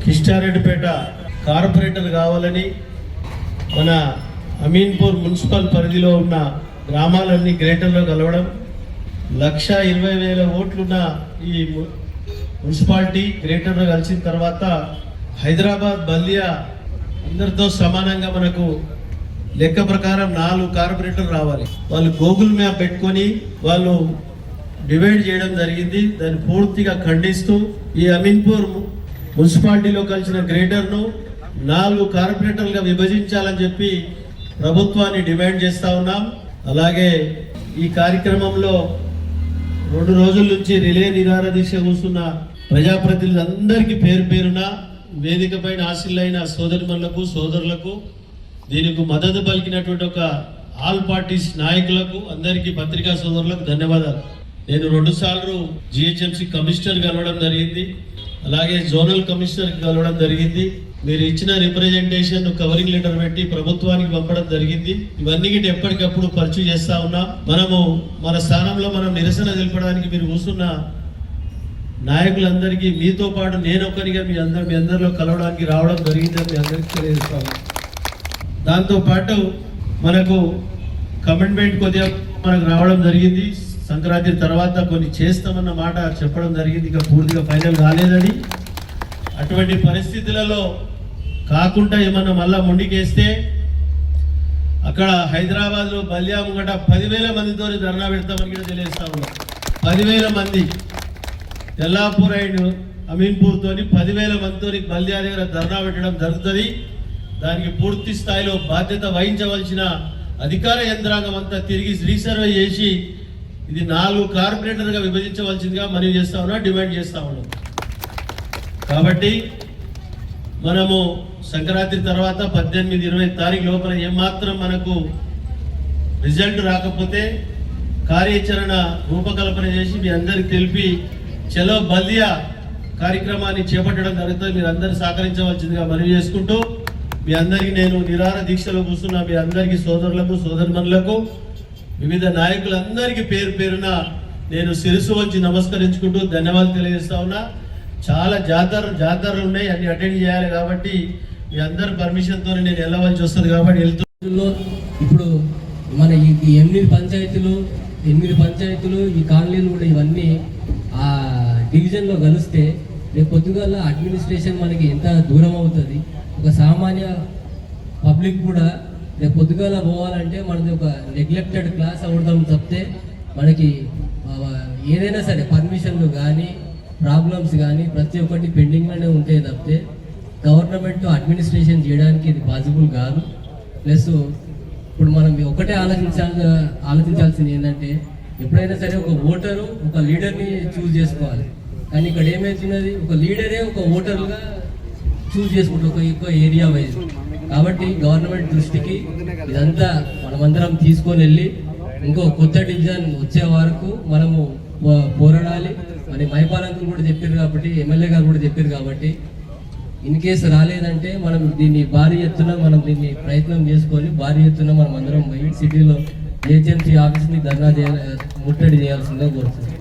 Kistareddypet corporator కావాలని మన Ameenpur municipal పరిధిలో ఉన్న గ్రామాలన్నీ గ్రేటర్లో కలవడం 1,20,000 ఓట్లున్న ఈ మున్సిపాలిటీ గ్రేటర్లో కలిసిన తర్వాత హైదరాబాద్ బల్దియా అందరితో సమానంగా మనకు లెక్క ప్రకారం 4 కార్పొరేటర్లు రావాలి. వాళ్ళు గూగుల్ మ్యాప్ పెట్టుకొని వాళ్ళు డివైడ్ చేయడం జరిగింది. దాన్ని పూర్తిగా ఖండిస్తూ ఈ అమీన్పూర్ మున్సిపాలిటీలో కలిసిన గ్రేటర్ను 4 కార్పొరేటర్లుగా విభజించాలని చెప్పి ప్రభుత్వాన్ని డిమాండ్ చేస్తూ ఉన్నాం. అలాగే ఈ కార్యక్రమంలో 2 రోజుల నుంచి రిలే నిరాహార దీక్ష కూర్చున్న ప్రజాప్రతినిధులందరికీ పేరు పేరున వేదిక పైన ఆశీలైన సోదరిమణులకు సోదరులకు దీనికి మద్దతు పలికినటువంటి ఒక ఆల్ పార్టీస్ నాయకులకు అందరికీ పత్రికా సోదరులకు ధన్యవాదాలు. నేను 2 సార్లు జిహెచ్ఎంసీ కమిషనర్ కలవడం జరిగింది, అలాగే జోనల్ కమిషనర్ కలవడం జరిగింది. మీరు ఇచ్చిన రిప్రజెంటేషన్ కవరింగ్ లెటర్ పెట్టి ప్రభుత్వానికి పంపడం జరిగింది. ఇవన్నీ ఎప్పటికప్పుడు పరిచయం చేస్తా ఉన్నాం. మనము మన స్థానంలో మనం నిరసన తెలపడానికి మీరు కూర్చున్న నాయకులందరికీ మీతో పాటు నేను ఒకరిగా మీ అందరిలో కలవడానికి రావడం జరిగిందని మీ అందరికీ తెలియజేస్తాను. దాంతోపాటు మనకు కమిట్మెంట్ కొద్దిగా మనకు రావడం జరిగింది. సంక్రాంతి తర్వాత కొన్ని చేస్తామన్న మాట చెప్పడం జరిగింది, ఇక పూర్తిగా ఫైనల్ కాలేదని. అటువంటి పరిస్థితులలో కాకుండా ఏమన్నా మళ్ళా ముండికేస్తే అక్కడ హైదరాబాద్లో బల్దియా ముంగట 10,000 మందితో ధర్నా పెడతామని కూడా తెలియజేస్తా ఉన్నాం. 10,000 మంది తెల్లాపూర్ అండ్ అమీన్పూర్తో 10,000 మందితో బల్దియా దగ్గర ధర్నా పెట్టడం జరుగుతుంది. దానికి పూర్తి స్థాయిలో బాధ్యత వహించవలసిన అధికార యంత్రాంగం అంతా తిరిగి రీసర్వే చేసి ఇది 4 కార్పొరేటర్గా విభజించవలసిందిగా మనవి చేస్తా ఉన్నా, డిమాండ్ చేస్తా ఉన్నాం. కాబట్టి మనము సంక్రాంతి తర్వాత 18-20 తారీఖు లోపల ఏమాత్రం మనకు రిజల్ట్ రాకపోతే కార్యాచరణ రూపకల్పన చేసి మీ అందరికి తెలిపి చలో బల్దియా కార్యక్రమాన్ని చేపట్టడం జరుగుతుంది. మీరు అందరూ సహకరించవలసిందిగా మనవి చేసుకుంటూ మీ అందరికీ నేను నిరాహార దీక్షలో కూర్చున్న మీ అందరికీ సోదరులకు సోదరిమణులకు వివిధ నాయకులందరికీ పేరు పేరున నేను శిరస్సు వంచి నమస్కరించుకుంటూ ధన్యవాదాలు తెలియజేస్తా ఉన్నా. చాలా జాతరలు ఉన్నాయి, అన్ని అటెండ్ చేయాలి కాబట్టి మీ అందరి పర్మిషన్తో నేను వెళ్ళవలసి వస్తుంది కాబట్టి వెళ్తున్నా. ఇప్పుడు మన ఈ 8 పంచాయతీలు ఈ కాలనీలు కూడా ఇవన్నీ ఆ డివిజన్లో కలిస్తే రేపు పొద్దుగాల అడ్మినిస్ట్రేషన్ మనకి ఎంత దూరం అవుతుంది. ఒక సామాన్య పబ్లిక్ కూడా రేపు పొద్దుగాల పోవాలంటే మనది ఒక నెగ్లెక్టెడ్ క్లాస్ అవడం తప్పితే మనకి ఏదైనా సరే పర్మిషన్లు కానీ ప్రాబ్లమ్స్ కానీ ప్రతి ఒక్కటి పెండింగ్లోనే ఉంటాయి తప్పితే గవర్నమెంట్ అడ్మినిస్ట్రేషన్ చేయడానికి ఇది పాసిబుల్ కాదు. ప్లస్ ఇప్పుడు మనం ఒకటే ఆలోచించాల్సింది ఏంటంటే ఎప్పుడైనా సరే ఒక ఓటరు ఒక లీడర్ని చూస్ చేసుకోవాలి. కానీ ఇక్కడ ఏమవుతున్నది, ఒక లీడరే ఒక ఓటర్గా చూస్ చేసుకుంటారు ఒక ఏరియా వైజ్. కాబట్టి గవర్నమెంట్ దృష్టికి ఇదంతా మనమందరం తీసుకొని వెళ్ళి ఇంకో కొత్త డివిజన్ వచ్చే వరకు మనము పోరాడాలి. మరి మైపాలంకులు కూడా చెప్పారు కాబట్టి, ఎమ్మెల్యే గారు కూడా చెప్పారు కాబట్టి ఇన్ కేసు రాలేదంటే మనం దీన్ని భారీ ఎత్తున ప్రయత్నం చేసుకొని భారీ ఎత్తున మనం అందరం సిటీలో జిహెచ్ఎంసీ ఆఫీస్ని ముట్టడి చేయాల్సిందిగా కోరుతున్నాం.